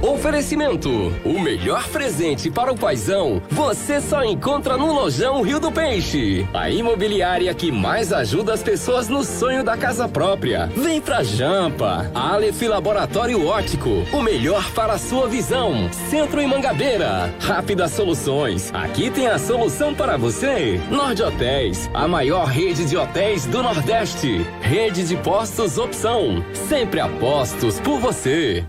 Oferecimento: o melhor presente para o paizão você só encontra no Lojão Rio do Peixe. A imobiliária que mais ajuda as pessoas no sonho da casa própria. Vem pra Jampa. Aleph Laboratório Óptico, o melhor para a sua visão. Centro em Mangabeira. Rápidas Soluções, aqui tem a solução para você. Nord Hotéis, a maior rede de hotéis do Nordeste. Rede de postos Opção, sempre apostos por você.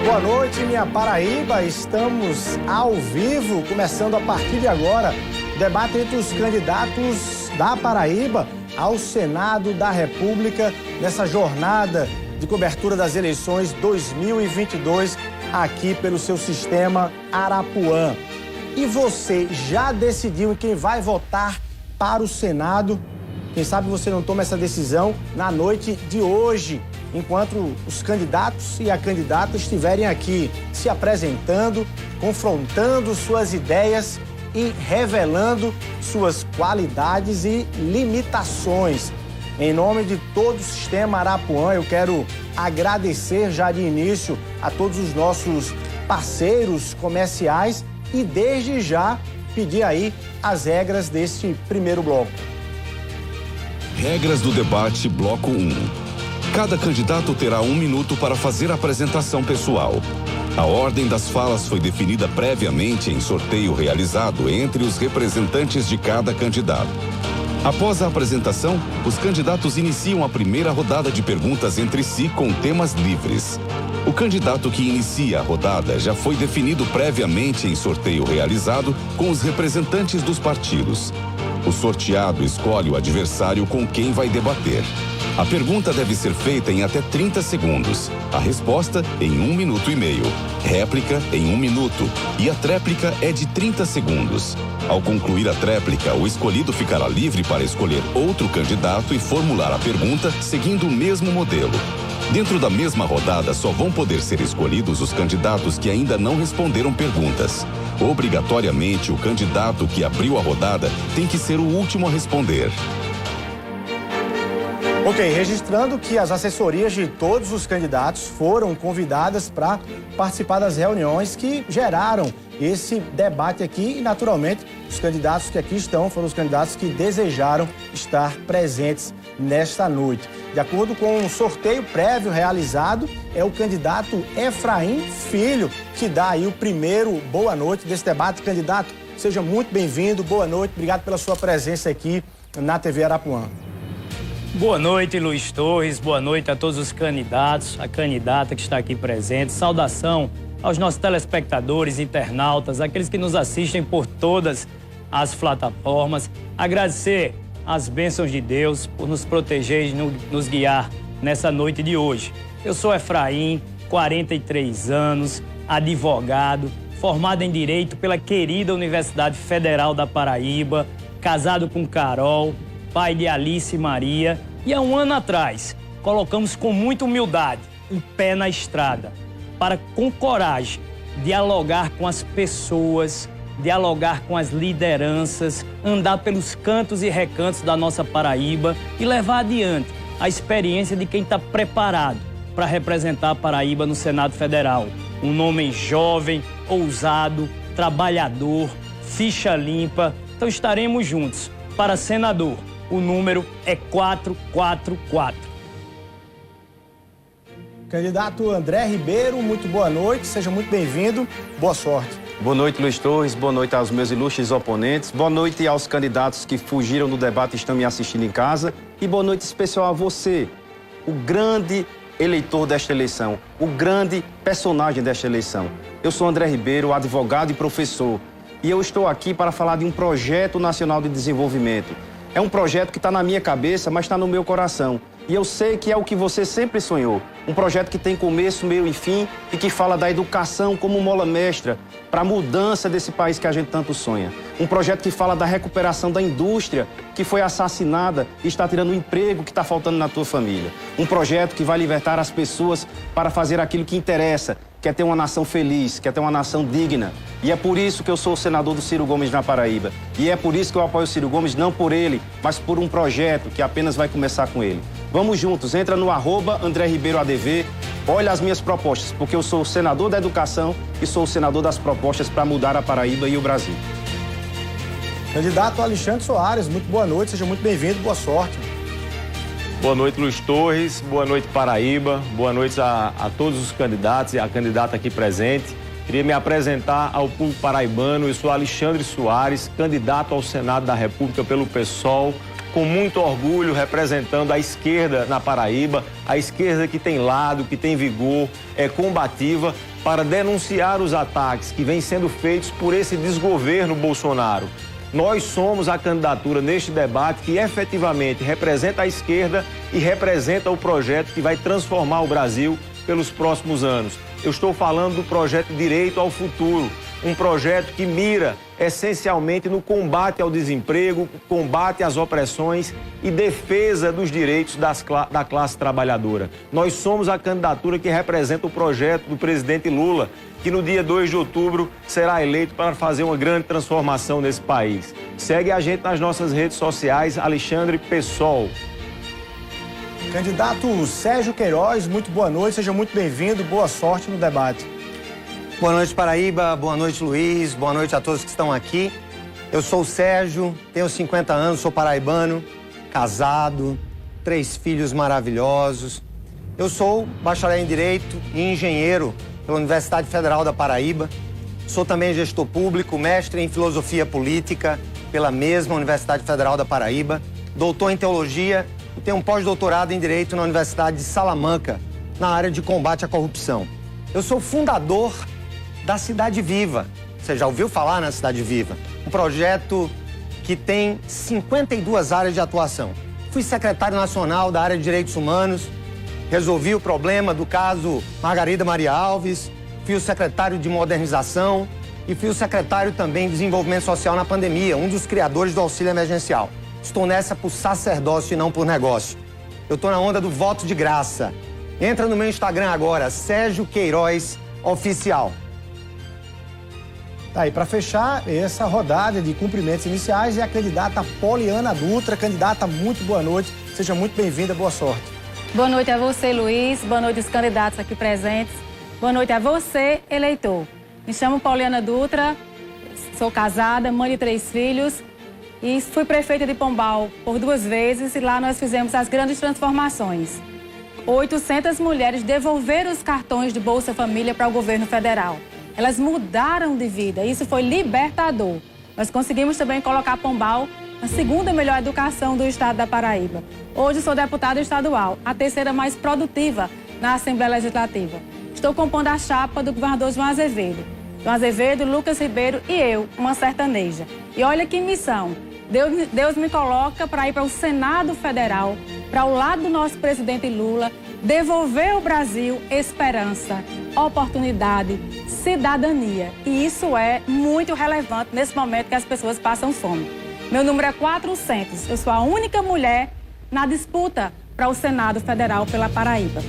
Boa noite, minha Paraíba. Estamos ao vivo, começando a partir de agora, o debate entre os candidatos da Paraíba ao Senado da República, nessa jornada de cobertura das eleições 2022, aqui pelo seu sistema Arapuã. E você já decidiu em quem vai votar para o Senado? Quem sabe você não toma essa decisão na noite de hoje, enquanto os candidatos e a candidata estiverem aqui se apresentando, confrontando suas ideias e revelando suas qualidades e limitações. Em nome de todo o sistema Arapuã, eu quero agradecer já de início a todos os nossos parceiros comerciais e desde já pedir aí as regras deste primeiro bloco. Regras do debate, bloco 1. Cada candidato terá 1 minuto para fazer a apresentação pessoal. A ordem das falas foi definida previamente em sorteio realizado entre os representantes de cada candidato. Após a apresentação, os candidatos iniciam a primeira rodada de perguntas entre si com temas livres. O candidato que inicia a rodada já foi definido previamente em sorteio realizado com os representantes dos partidos. O sorteado escolhe o adversário com quem vai debater. A pergunta deve ser feita em até 30 segundos. A resposta em 1 minuto e meio. Réplica em 1 minuto. E a tréplica é de 30 segundos. Ao concluir a tréplica, o escolhido ficará livre para escolher outro candidato e formular a pergunta seguindo o mesmo modelo. Dentro da mesma rodada, só vão poder ser escolhidos os candidatos que ainda não responderam perguntas. Obrigatoriamente, o candidato que abriu a rodada tem que ser o último a responder. Ok, registrando que as assessorias de todos os candidatos foram convidadas para participar das reuniões que geraram esse debate aqui e, naturalmente, os candidatos que aqui estão foram os candidatos que desejaram estar presentes nesta noite. De acordo com um sorteio prévio realizado, é o candidato Efraim Filho que dá aí o primeiro boa noite desse debate. Candidato, seja muito bem-vindo, boa noite, obrigado pela sua presença aqui na TV Arapuã. Boa noite, Luiz Torres. Boa noite a todos os candidatos, a candidata que está aqui presente. Saudação aos nossos telespectadores, internautas, aqueles que nos assistem por todas as plataformas. Agradecer as bênçãos de Deus por nos proteger e nos guiar nessa noite de hoje. Eu sou Efraim, 43 anos, advogado, formado em Direito pela querida Universidade Federal da Paraíba, casado com Carol, pai de Alice e Maria, e há um ano atrás colocamos com muita humildade o pé na estrada para, com coragem, dialogar com as pessoas, dialogar com as lideranças, andar pelos cantos e recantos da nossa Paraíba e levar adiante a experiência de quem está preparado para representar a Paraíba no Senado Federal. Um homem jovem, ousado, trabalhador, ficha limpa. Então estaremos juntos. Para senador, o número é 444. Candidato André Ribeiro, muito boa noite, seja muito bem-vindo, boa sorte. Boa noite, Luiz Torres, boa noite aos meus ilustres oponentes, boa noite aos candidatos que fugiram do debate e estão me assistindo em casa e boa noite especial a você, o grande eleitor desta eleição, o grande personagem desta eleição. Eu sou André Ribeiro, advogado e professor, e eu estou aqui para falar de um projeto nacional de desenvolvimento. É um projeto que está na minha cabeça, mas está no meu coração. E eu sei que é o que você sempre sonhou. Um projeto que tem começo, meio e fim e que fala da educação como mola mestra para a mudança desse país que a gente tanto sonha. Um projeto que fala da recuperação da indústria que foi assassinada e está tirando o emprego que está faltando na tua família. Um projeto que vai libertar as pessoas para fazer aquilo que interessa, quer ter uma nação feliz, quer ter uma nação digna. E é por isso que eu sou o senador do Ciro Gomes na Paraíba. E é por isso que eu apoio o Ciro Gomes, não por ele, mas por um projeto que apenas vai começar com ele. Vamos juntos, entra no @AndréRibeiroADV, olha as minhas propostas, porque eu sou o senador da educação e sou o senador das propostas para mudar a Paraíba e o Brasil. Candidato Alexandre Soares, muito boa noite, seja muito bem-vindo, boa sorte. Boa noite, Luiz Torres. Boa noite, Paraíba. Boa noite a todos os candidatos e a candidata aqui presente. Queria me apresentar ao público paraibano. Eu sou Alexandre Soares, candidato ao Senado da República pelo PSOL, com muito orgulho representando a esquerda na Paraíba, a esquerda que tem lado, que tem vigor, é combativa, para denunciar os ataques que vêm sendo feitos por esse desgoverno Bolsonaro. Nós somos a candidatura neste debate que efetivamente representa a esquerda e representa o projeto que vai transformar o Brasil pelos próximos anos. Eu estou falando do projeto Direito ao Futuro, um projeto que mira essencialmente no combate ao desemprego, combate às opressões e defesa dos direitos da classe trabalhadora. Nós somos a candidatura que representa o projeto do presidente Lula, que no dia 2 de outubro será eleito para fazer uma grande transformação nesse país. Segue a gente nas nossas redes sociais, Alexandre PSOL. Candidato Sérgio Queiroz, muito boa noite, seja muito bem-vindo, boa sorte no debate. Boa noite, Paraíba, boa noite, Luiz, boa noite a todos que estão aqui. Eu sou o Sérgio, tenho 50 anos, sou paraibano, casado, 3 filhos maravilhosos. Eu sou bacharel em Direito e engenheiro pela Universidade Federal da Paraíba. Sou também gestor público, mestre em Filosofia Política pela mesma Universidade Federal da Paraíba, doutor em Teologia e tenho um pós-doutorado em Direito na Universidade de Salamanca, na área de combate à corrupção. Eu sou fundador da Cidade Viva. Você já ouviu falar na Cidade Viva? Um projeto que tem 52 áreas de atuação. Fui secretário nacional da área de Direitos Humanos, resolvi o problema do caso Margarida Maria Alves, fui o secretário de Modernização e fui o secretário também de Desenvolvimento Social na pandemia, um dos criadores do auxílio emergencial. Estou nessa por sacerdócio e não por negócio. Eu estou na onda do voto de graça. Entra no meu Instagram agora, Sérgio Queiroz Oficial. Tá aí, para fechar essa rodada de cumprimentos iniciais, é a candidata Poliana Dutra. Candidata, muito boa noite, seja muito bem-vinda, boa sorte. Boa noite a você, Luiz, boa noite aos candidatos aqui presentes, boa noite a você, eleitor. Me chamo Poliana Dutra, sou casada, mãe de 3 filhos e fui prefeita de Pombal por 2 vezes e lá nós fizemos as grandes transformações. 800 mulheres devolveram os cartões de Bolsa Família para o governo federal. Elas mudaram de vida, isso foi libertador. Nós conseguimos também colocar Pombal na 2ª melhor educação do estado da Paraíba. Hoje sou deputada estadual, a 3ª mais produtiva na Assembleia Legislativa. Estou compondo a chapa do governador João Azevedo. João Azevedo, Lucas Ribeiro e eu, uma sertaneja. E olha que missão. Deus me coloca para ir para o Senado Federal, para o lado do nosso presidente Lula, devolver ao Brasil esperança, oportunidade, cidadania. E isso é muito relevante nesse momento que as pessoas passam fome. Meu número é 400. Eu sou a única mulher na disputa para o Senado Federal pela Paraíba.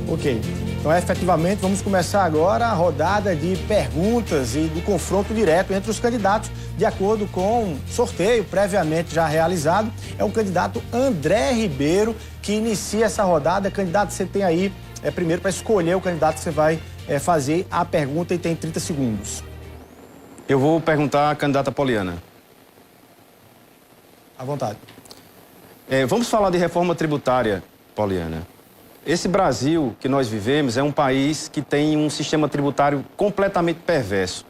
Ok. Então, efetivamente, vamos começar agora a rodada de perguntas e do confronto direto entre os candidatos, de acordo com sorteio previamente já realizado. É o candidato André Ribeiro que inicia essa rodada. Candidato, você tem aí, primeiro, para escolher o candidato que você vai fazer a pergunta e tem 30 segundos. Eu vou perguntar à candidata Poliana. À vontade. Vamos falar de reforma tributária, Poliana. Esse Brasil que nós vivemos é um país que tem um sistema tributário completamente perverso.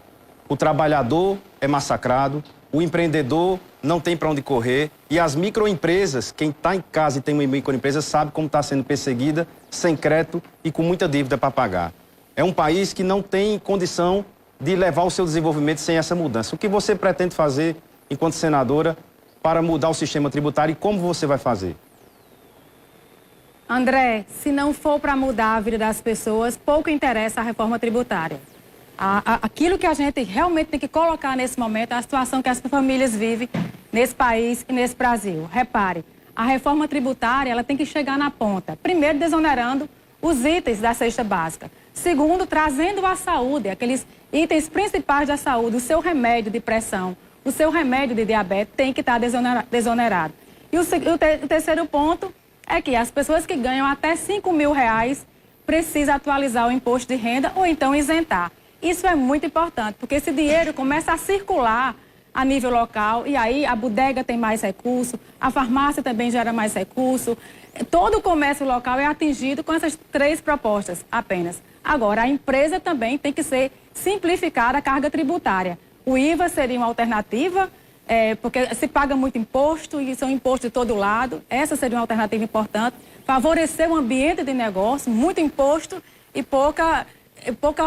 O trabalhador é massacrado, o empreendedor não tem para onde correr e as microempresas, quem está em casa e tem uma microempresa sabe como está sendo perseguida, sem crédito e com muita dívida para pagar. É um país que não tem condição de levar o seu desenvolvimento sem essa mudança. O que você pretende fazer enquanto senadora para mudar o sistema tributário e como você vai fazer? André, se não for para mudar a vida das pessoas, pouco interessa a reforma tributária. Aquilo que a gente realmente tem que colocar nesse momento é a situação que as famílias vivem nesse país e nesse Brasil. Repare, a reforma tributária ela tem que chegar na ponta. Primeiro, desonerando os itens da cesta básica. Segundo, trazendo a saúde, aqueles itens principais da saúde, o seu remédio de pressão, o seu remédio de diabetes tem que estar desonerado. E o terceiro ponto é que as pessoas que ganham até R$5.000 precisam atualizar o imposto de renda ou então isentar. Isso é muito importante, porque esse dinheiro começa a circular a nível local e aí a bodega tem mais recurso, a farmácia também gera mais recurso. Todo o comércio local é atingido com essas 3 propostas apenas. Agora, a empresa também tem que ser simplificada a carga tributária. O IVA seria uma alternativa, porque se paga muito imposto e são impostos de todo lado. Essa seria uma alternativa importante. Favorecer o ambiente de negócio, muito imposto e pouca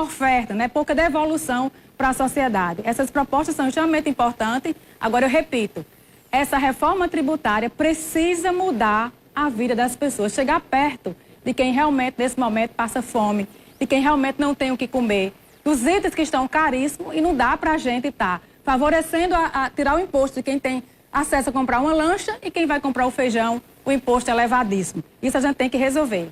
oferta, né? Pouca devolução para a sociedade. Essas propostas são extremamente importantes. Agora, eu repito, essa reforma tributária precisa mudar a vida das pessoas, chegar perto de quem realmente, nesse momento, passa fome, de quem realmente não tem o que comer, dos itens que estão caríssimos e não dá para a gente estar favorecendo a tirar o imposto de quem tem acesso a comprar uma lancha e quem vai comprar o feijão, o imposto é elevadíssimo. Isso a gente tem que resolver.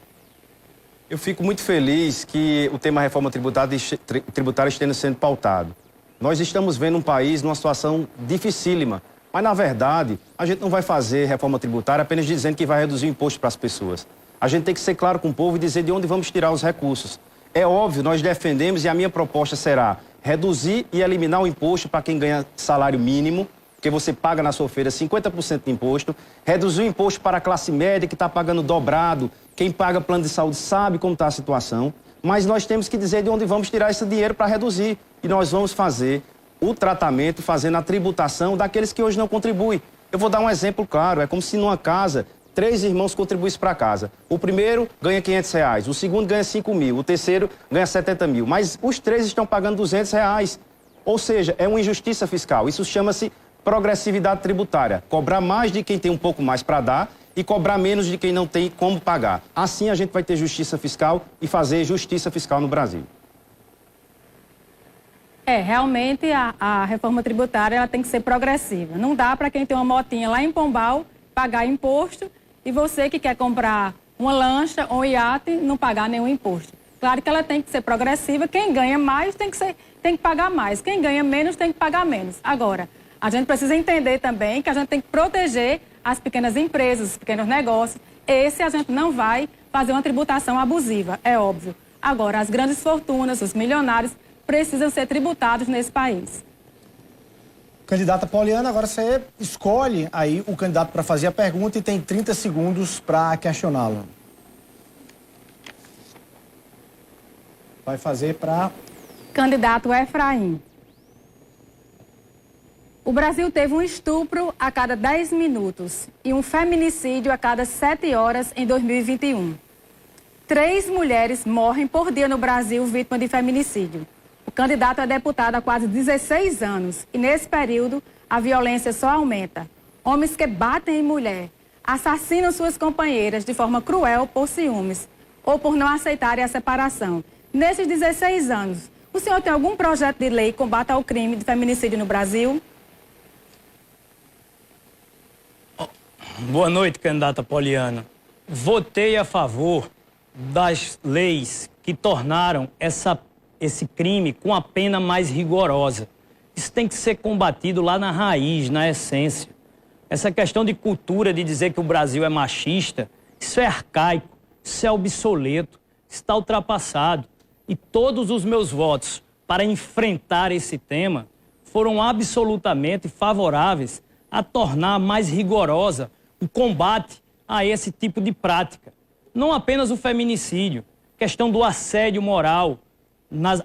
Eu fico muito feliz que o tema reforma tributária esteja sendo pautado. Nós estamos vendo um país numa situação dificílima, mas, na verdade, a gente não vai fazer reforma tributária apenas dizendo que vai reduzir o imposto para as pessoas. A gente tem que ser claro com o povo e dizer de onde vamos tirar os recursos. É óbvio, nós defendemos e a minha proposta será reduzir e eliminar o imposto para quem ganha salário mínimo, porque você paga na sua feira 50% de imposto, reduzir o imposto para a classe média que está pagando dobrado, quem paga plano de saúde sabe como está a situação, mas nós temos que dizer de onde vamos tirar esse dinheiro para reduzir. E nós vamos fazer o tratamento, fazendo a tributação daqueles que hoje não contribuem. Eu vou dar um exemplo claro, é como se numa casa 3 irmãos contribuíssem para a casa. O primeiro ganha R$500, o segundo ganha 5.000, o terceiro ganha 70.000, mas os 3 estão pagando R$200. Ou seja, é uma injustiça fiscal. Isso chama-se progressividade tributária. Cobrar mais de quem tem um pouco mais para dar e cobrar menos de quem não tem como pagar. Assim a gente vai ter justiça fiscal e fazer justiça fiscal no Brasil. Realmente a reforma tributária ela tem que ser progressiva. Não dá para quem tem uma motinha lá em Pombal pagar imposto e você que quer comprar uma lancha ou um iate não pagar nenhum imposto. Claro que ela tem que ser progressiva. Quem ganha mais tem que pagar mais. Quem ganha menos tem que pagar menos. Agora, a gente precisa entender também que a gente tem que proteger as pequenas empresas, os pequenos negócios. Esse a gente não vai fazer uma tributação abusiva, é óbvio. Agora, as grandes fortunas, os milionários, precisam ser tributados nesse país. Candidata Poliana, agora você escolhe aí o candidato para fazer a pergunta e tem 30 segundos para questioná-lo. Vai fazer para... Candidato Efraim. O Brasil teve um estupro a cada 10 minutos e um feminicídio a cada 7 horas em 2021. 3 mulheres morrem por dia no Brasil vítima de feminicídio. O candidato é deputado há quase 16 anos e, nesse período, a violência só aumenta. Homens que batem em mulher, assassinam suas companheiras de forma cruel por ciúmes ou por não aceitarem a separação. Nesses 16 anos, o senhor tem algum projeto de lei que combata ao crime de feminicídio no Brasil? Boa noite, candidata Poliana. Votei a favor das leis que tornaram esse crime com a pena mais rigorosa. Isso tem que ser combatido lá na raiz, na essência. Essa questão de cultura de dizer que o Brasil é machista, isso é arcaico, isso é obsoleto, está ultrapassado. E todos os meus votos para enfrentar esse tema foram absolutamente favoráveis a tornar mais rigorosa o combate a esse tipo de prática. Não apenas o feminicídio, questão do assédio moral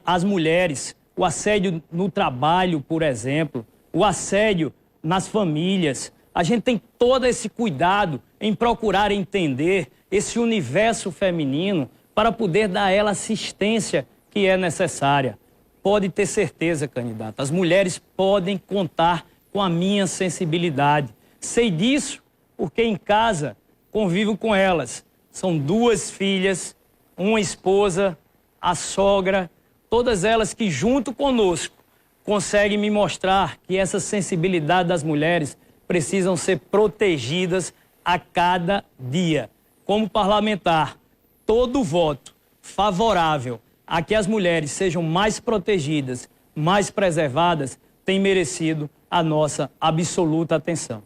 às mulheres, o assédio no trabalho, por exemplo, o assédio nas famílias. A gente tem todo esse cuidado em procurar entender esse universo feminino para poder dar a ela assistência que é necessária. Pode ter certeza, candidata, as mulheres podem contar com a minha sensibilidade. Sei disso porque em casa convivo com elas. São 2 filhas, uma esposa, a sogra, todas elas que junto conosco conseguem me mostrar que essa sensibilidade das mulheres precisam ser protegidas a cada dia. Como parlamentar, todo voto favorável a que as mulheres sejam mais protegidas, mais preservadas, tem merecido a nossa absoluta atenção.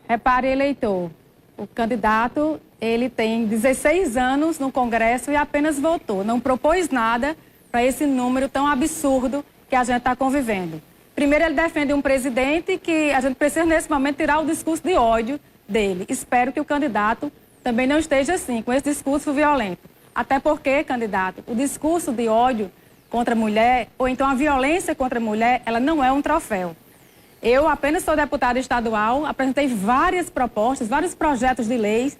Repare, eleitor, o candidato, ele tem 16 anos no Congresso e apenas votou, não propôs nada para esse número tão absurdo que a gente está convivendo. Primeiro, ele defende um presidente que a gente precisa, nesse momento, tirar o discurso de ódio dele. Espero que o candidato também não esteja assim, com esse discurso violento. Até porque, candidato, o discurso de ódio contra a mulher, ou então a violência contra a mulher, ela não é um troféu. Eu apenas sou deputada estadual, apresentei várias propostas, vários projetos de leis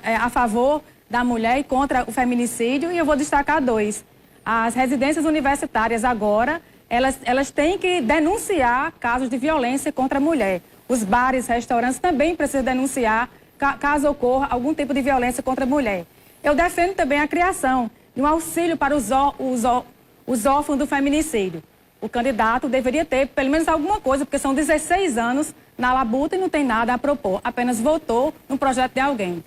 a favor da mulher e contra o feminicídio, e eu vou destacar 2. As residências universitárias agora, elas têm que denunciar casos de violência contra a mulher. Os bares, restaurantes também precisam denunciar caso ocorra algum tipo de violência contra a mulher. Eu defendo também a criação de um auxílio para os órfãos do feminicídio. O candidato deveria ter pelo menos alguma coisa, porque são 16 anos na labuta e não tem nada a propor. Apenas votou no projeto de alguém.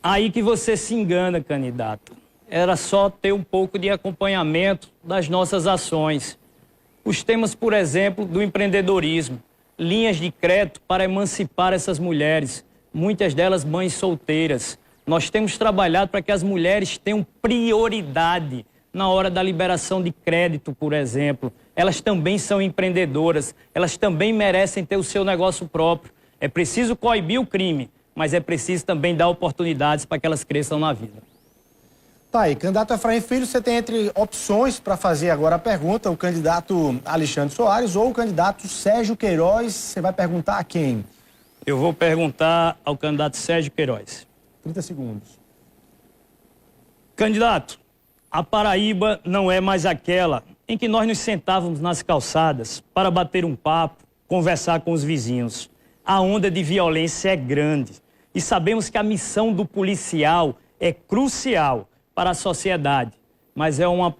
Aí que você se engana, candidato. Era só ter um pouco de acompanhamento das nossas ações. Os temas, por exemplo, do empreendedorismo, linhas de crédito para emancipar essas mulheres, muitas delas mães solteiras. Nós temos trabalhado para que as mulheres tenham prioridade na hora da liberação de crédito, por exemplo. Elas também são empreendedoras, elas também merecem ter o seu negócio próprio. É preciso coibir o crime, mas é preciso também dar oportunidades para que elas cresçam na vida. Tá aí, candidato Efraim Filho, você tem entre opções para fazer agora a pergunta, o candidato Alexandre Soares ou o candidato Sérgio Queiroz. Você vai perguntar a quem? Eu vou perguntar ao candidato Sérgio Queiroz. 30 segundos. Candidato, a Paraíba não é mais aquela em que nós nos sentávamos nas calçadas para bater um papo, conversar com os vizinhos. A onda de violência é grande e sabemos que a missão do policial é crucial para a sociedade, mas é uma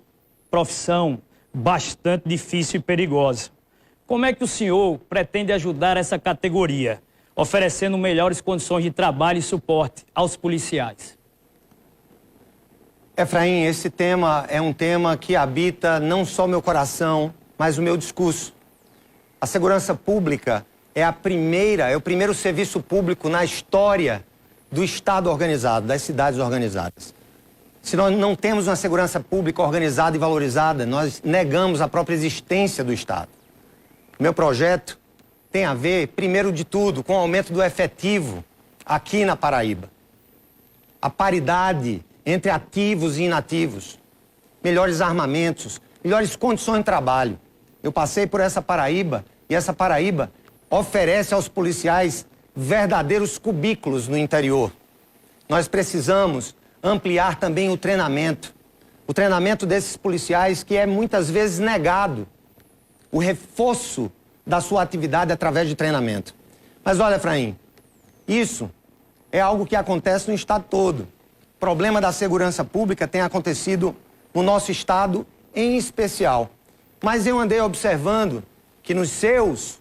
profissão bastante difícil e perigosa. Como é que o senhor pretende ajudar essa categoria, oferecendo melhores condições de trabalho e suporte aos policiais? Efraim, esse tema é um tema que habita não só meu coração, mas o meu discurso. A segurança pública é o primeiro serviço público na história do Estado organizado, das cidades organizadas. Se nós não temos uma segurança pública organizada e valorizada, nós negamos a própria existência do Estado. O meu projeto tem a ver, primeiro de tudo, com o aumento do efetivo aqui na Paraíba. A paridade entre ativos e inativos, melhores armamentos, melhores condições de trabalho. Eu passei por essa Paraíba e essa Paraíba oferece aos policiais verdadeiros cubículos no interior. Nós precisamos ampliar também o treinamento desses policiais que é muitas vezes negado, o reforço da sua atividade através de treinamento. Mas olha, Efraim, isso é algo que acontece no estado todo. O problema da segurança pública tem acontecido no nosso estado em especial. Mas eu andei observando que nos seus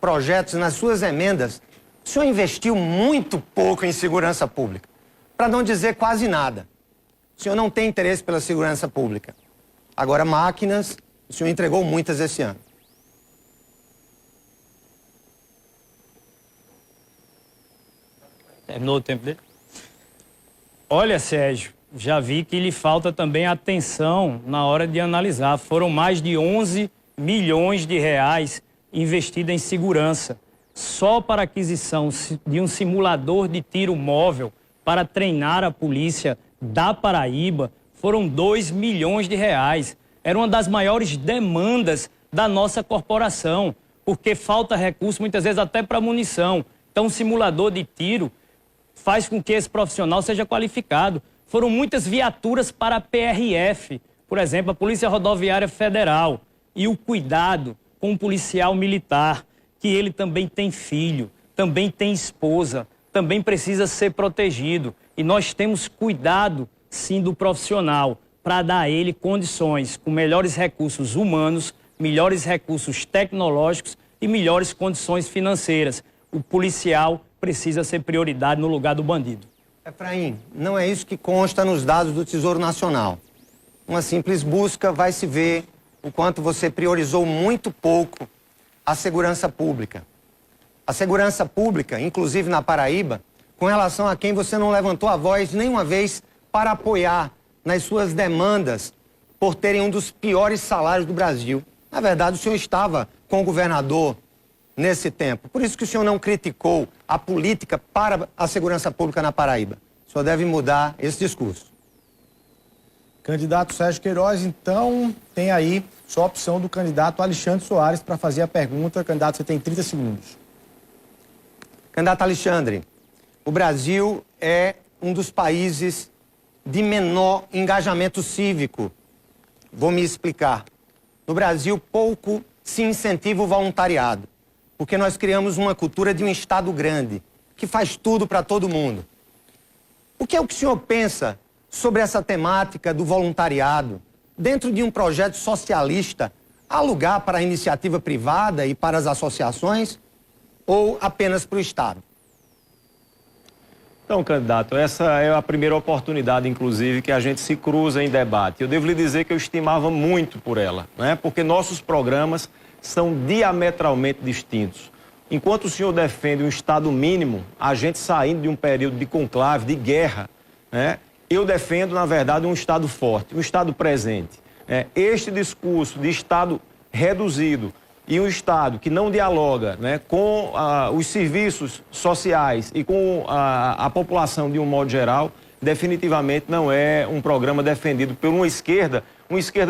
projetos, nas suas emendas, o senhor investiu muito pouco em segurança pública, para não dizer quase nada. O senhor não tem interesse pela segurança pública. Agora, máquinas, o senhor entregou muitas esse ano. Terminou o tempo dele? Olha, Sérgio, já vi que lhe falta também atenção na hora de analisar. Foram mais de 11 milhões de reais investidos em segurança, só para a aquisição de um simulador de tiro móvel para treinar a polícia da Paraíba. Foram 2 milhões de reais. Era uma das maiores demandas da nossa corporação, porque falta recurso, muitas vezes até para munição. Então, um simulador de tiro faz com que esse profissional seja qualificado. Foram muitas viaturas para a PRF, por exemplo, a Polícia Rodoviária Federal, e o cuidado com o policial militar, que ele também tem filho, também tem esposa, também precisa ser protegido. E nós temos cuidado, sim, do profissional, para dar a ele condições com melhores recursos humanos, melhores recursos tecnológicos e melhores condições financeiras. O policial precisa ser prioridade no lugar do bandido. Efraim, não é isso que consta nos dados do Tesouro Nacional. Uma simples busca vai se ver o quanto você priorizou muito pouco a segurança pública. A segurança pública, inclusive na Paraíba, com relação a quem você não levantou a voz nenhuma vez para apoiar nas suas demandas por terem um dos piores salários do Brasil. Na verdade, o senhor estava com o governador nesse tempo. Por isso que o senhor não criticou a política para a segurança pública na Paraíba. O senhor deve mudar esse discurso. Candidato Sérgio Queiroz, então, tem aí só a opção do candidato Alexandre Soares para fazer a pergunta. Candidato, você tem 30 segundos. Candidato Alexandre, o Brasil é um dos países de menor engajamento cívico. Vou me explicar. No Brasil, pouco se incentiva o voluntariado, porque nós criamos uma cultura de um Estado grande, que faz tudo para todo mundo. O que é o que o senhor pensa sobre essa temática do voluntariado, dentro de um projeto socialista, há lugar para a iniciativa privada e para as associações, ou apenas para o Estado? Então, candidato, essa é a primeira oportunidade, inclusive, que a gente se cruza em debate. Eu devo lhe dizer que eu estimava muito por ela, né? Porque nossos programas são diametralmente distintos. Enquanto o senhor defende um Estado mínimo, a gente saindo de um período de conclave, de guerra, né? Eu defendo, na verdade, um Estado forte, um Estado presente. Este discurso de Estado reduzido e um Estado que não dialoga, né, com os serviços sociais e com a população de um modo geral, definitivamente não é um programa defendido por uma esquerda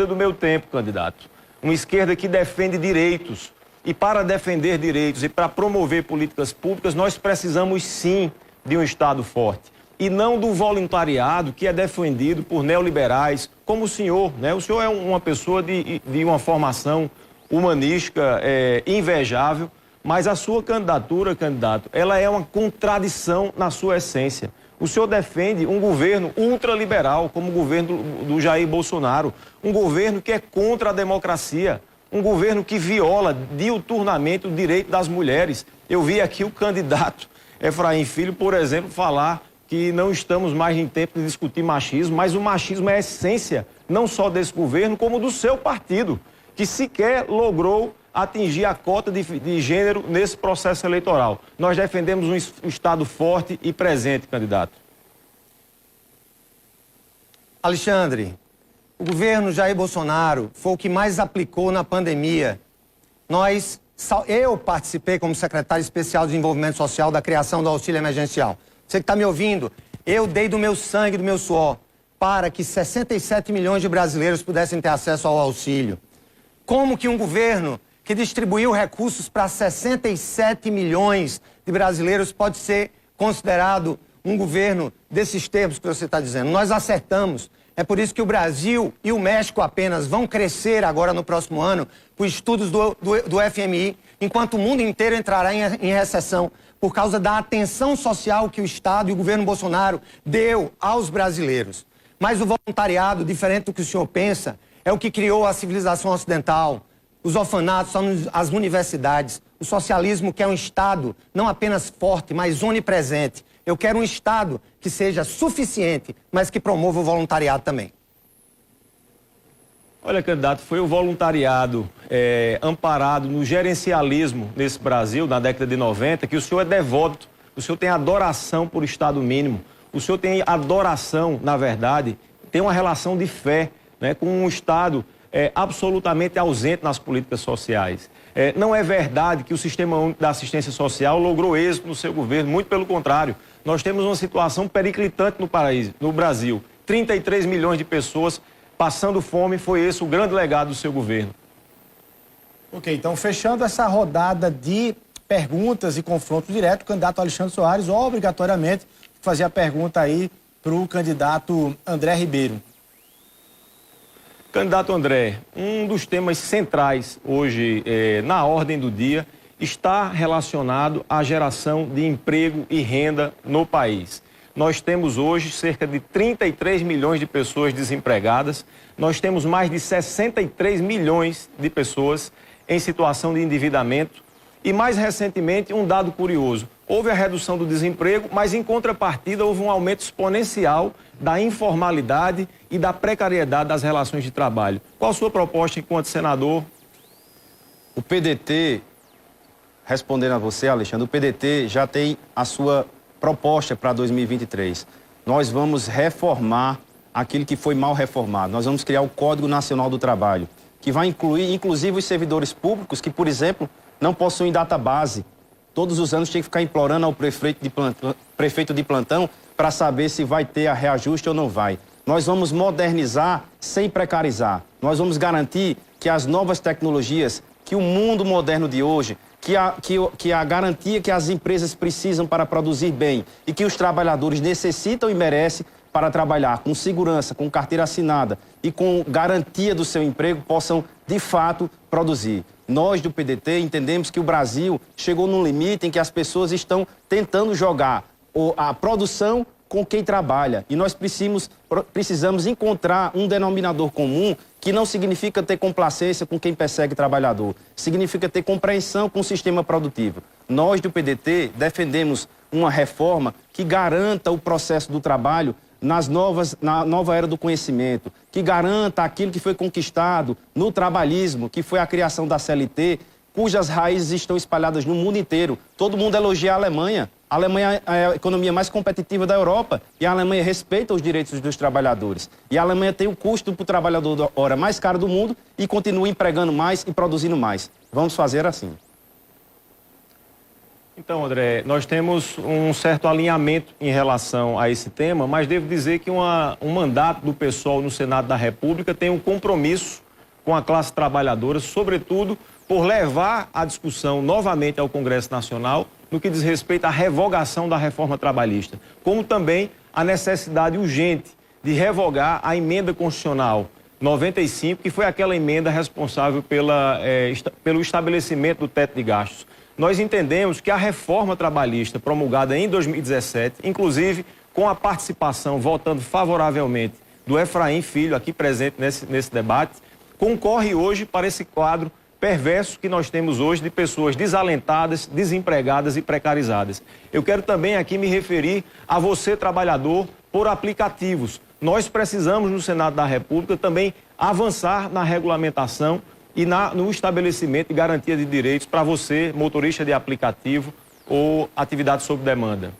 do meu tempo, candidato. Uma esquerda que defende direitos. E para defender direitos e para promover políticas públicas, nós precisamos sim de um Estado forte. E não do voluntariado que é defendido por neoliberais, como o senhor, né? O senhor é uma pessoa de uma formação humanística invejável, mas a sua candidatura, candidato, ela é uma contradição na sua essência. O senhor defende um governo ultraliberal, como o governo do Jair Bolsonaro, um governo que é contra a democracia, um governo que viola diuturnamente o direito das mulheres. Eu vi aqui o candidato Efraim Filho, por exemplo, falar que não estamos mais em tempo de discutir machismo, mas o machismo é a essência, não só desse governo, como do seu partido, que sequer logrou atingir a cota de gênero nesse processo eleitoral. Nós defendemos um Estado forte e presente, candidato. Alexandre, o governo Jair Bolsonaro foi o que mais aplicou na pandemia. Eu participei como secretário especial de desenvolvimento social da criação do auxílio emergencial. Você que está me ouvindo, eu dei do meu sangue, do meu suor, para que 67 milhões de brasileiros pudessem ter acesso ao auxílio. Como que um governo que distribuiu recursos para 67 milhões de brasileiros pode ser considerado um governo desses termos que você está dizendo? Nós acertamos. É por isso que o Brasil e o México apenas vão crescer agora no próximo ano com estudos do FMI, enquanto o mundo inteiro entrará em recessão por causa da atenção social que o Estado e o governo Bolsonaro deu aos brasileiros. Mas o voluntariado, diferente do que o senhor pensa, é o que criou a civilização ocidental, os orfanatos, as universidades. O socialismo quer um Estado não apenas forte, mas onipresente. Eu quero um Estado que seja suficiente, mas que promova o voluntariado também. Olha, candidato, foi o voluntariado amparado no gerencialismo nesse Brasil, na década de 90, que o senhor é devoto, o senhor tem adoração por Estado mínimo, o senhor tem adoração, na verdade, tem uma relação de fé, né, com um Estado absolutamente ausente nas políticas sociais. Não é verdade que o Sistema Único da Assistência Social logrou êxito no seu governo, muito pelo contrário. Nós temos uma situação periclitante no Brasil. 33 milhões de pessoas passando fome, foi esse o grande legado do seu governo. Ok, então fechando essa rodada de perguntas e confronto direto, o candidato Alexandre Soares obrigatoriamente fazia a pergunta aí para o candidato André Ribeiro. Candidato André, um dos temas centrais hoje na ordem do dia está relacionado à geração de emprego e renda no país. Nós temos hoje cerca de 33 milhões de pessoas desempregadas, nós temos mais de 63 milhões de pessoas em situação de endividamento e, mais recentemente, um dado curioso, houve a redução do desemprego, mas em contrapartida houve um aumento exponencial da informalidade e da precariedade das relações de trabalho. Qual a sua proposta enquanto senador? O PDT, respondendo a você, Alexandre, o PDT já tem a sua proposta para 2023. Nós vamos reformar aquilo que foi mal reformado. Nós vamos criar o Código Nacional do Trabalho, que vai incluir, inclusive, os servidores públicos que, por exemplo, não possuem database. Todos os anos tem que ficar implorando ao prefeito de plantão para saber se vai ter a reajuste ou não vai. Nós vamos modernizar sem precarizar. Nós vamos garantir que as novas tecnologias, que o mundo moderno de hoje, que a garantia que as empresas precisam para produzir bem e que os trabalhadores necessitam e merecem para trabalhar com segurança, com carteira assinada e com garantia do seu emprego, possam, de fato, produzir. Nós, do PDT, entendemos que o Brasil chegou num limite em que as pessoas estão tentando jogar a produção com quem trabalha. E nós precisamos encontrar um denominador comum que não significa ter complacência com quem persegue trabalhador, significa ter compreensão com o sistema produtivo. Nós, do PDT, defendemos uma reforma que garanta o processo do trabalho na nova era do conhecimento, que garanta aquilo que foi conquistado no trabalhismo, que foi a criação da CLT, cujas raízes estão espalhadas no mundo inteiro. Todo mundo elogia a Alemanha. A Alemanha é a economia mais competitiva da Europa e a Alemanha respeita os direitos dos trabalhadores. E a Alemanha tem o custo para o trabalhador da hora mais caro do mundo e continua empregando mais e produzindo mais. Vamos fazer assim. Então, André, nós temos um certo alinhamento em relação a esse tema, mas devo dizer que um mandato do PSOL no Senado da República tem um compromisso com a classe trabalhadora, sobretudo por levar a discussão novamente ao Congresso Nacional no que diz respeito à revogação da reforma trabalhista, como também a necessidade urgente de revogar a emenda constitucional 95, que foi aquela emenda responsável pelo estabelecimento do teto de gastos. Nós entendemos que a reforma trabalhista promulgada em 2017, inclusive com a participação, votando favoravelmente, do Efraim Filho, aqui presente nesse debate, concorre hoje para esse quadro perverso que nós temos hoje de pessoas desalentadas, desempregadas e precarizadas. Eu quero também aqui me referir a você, trabalhador, por aplicativos. Nós precisamos, no Senado da República, também avançar na regulamentação e no estabelecimento de garantia de direitos para você, motorista de aplicativo ou atividade sob demanda.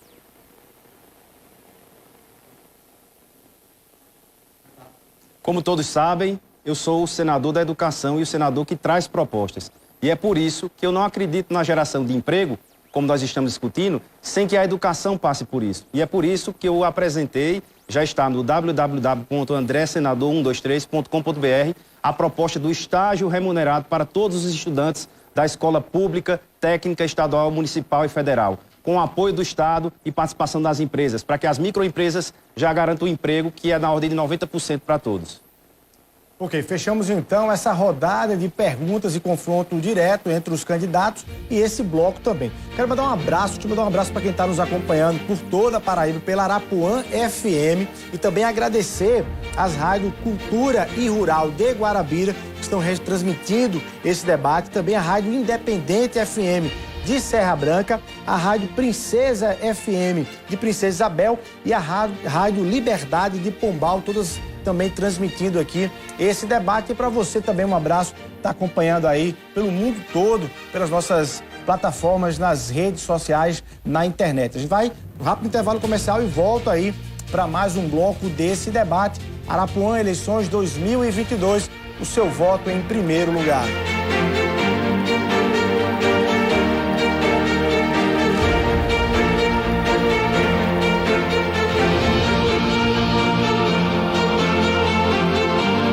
Como todos sabem, eu sou o senador da educação e o senador que traz propostas. E é por isso que eu não acredito na geração de emprego, como nós estamos discutindo, sem que a educação passe por isso. E é por isso que eu apresentei, já está no www.andresenador123.com.br, a proposta do estágio remunerado para todos os estudantes da escola pública, técnica, estadual, municipal e federal, com o apoio do Estado e participação das empresas, para que as microempresas já garantam o emprego, que é na ordem de 90% para todos. Ok, fechamos então essa rodada de perguntas e confronto direto entre os candidatos e esse bloco também. Quero mandar um abraço, para quem está nos acompanhando por toda a Paraíba, pela Arapuã FM, e também agradecer às rádios Cultura e Rural de Guarabira, que estão retransmitindo esse debate, também a Rádio Independente FM de Serra Branca, a Rádio Princesa FM de Princesa Isabel e a Rádio Liberdade de Pombal, todas também transmitindo aqui esse debate. E para você também um abraço, está acompanhando aí pelo mundo todo, pelas nossas plataformas, nas redes sociais, na internet. A gente vai um rápido intervalo comercial e volta aí para mais um bloco desse debate. Arapuã Eleições 2022, o seu voto em primeiro lugar.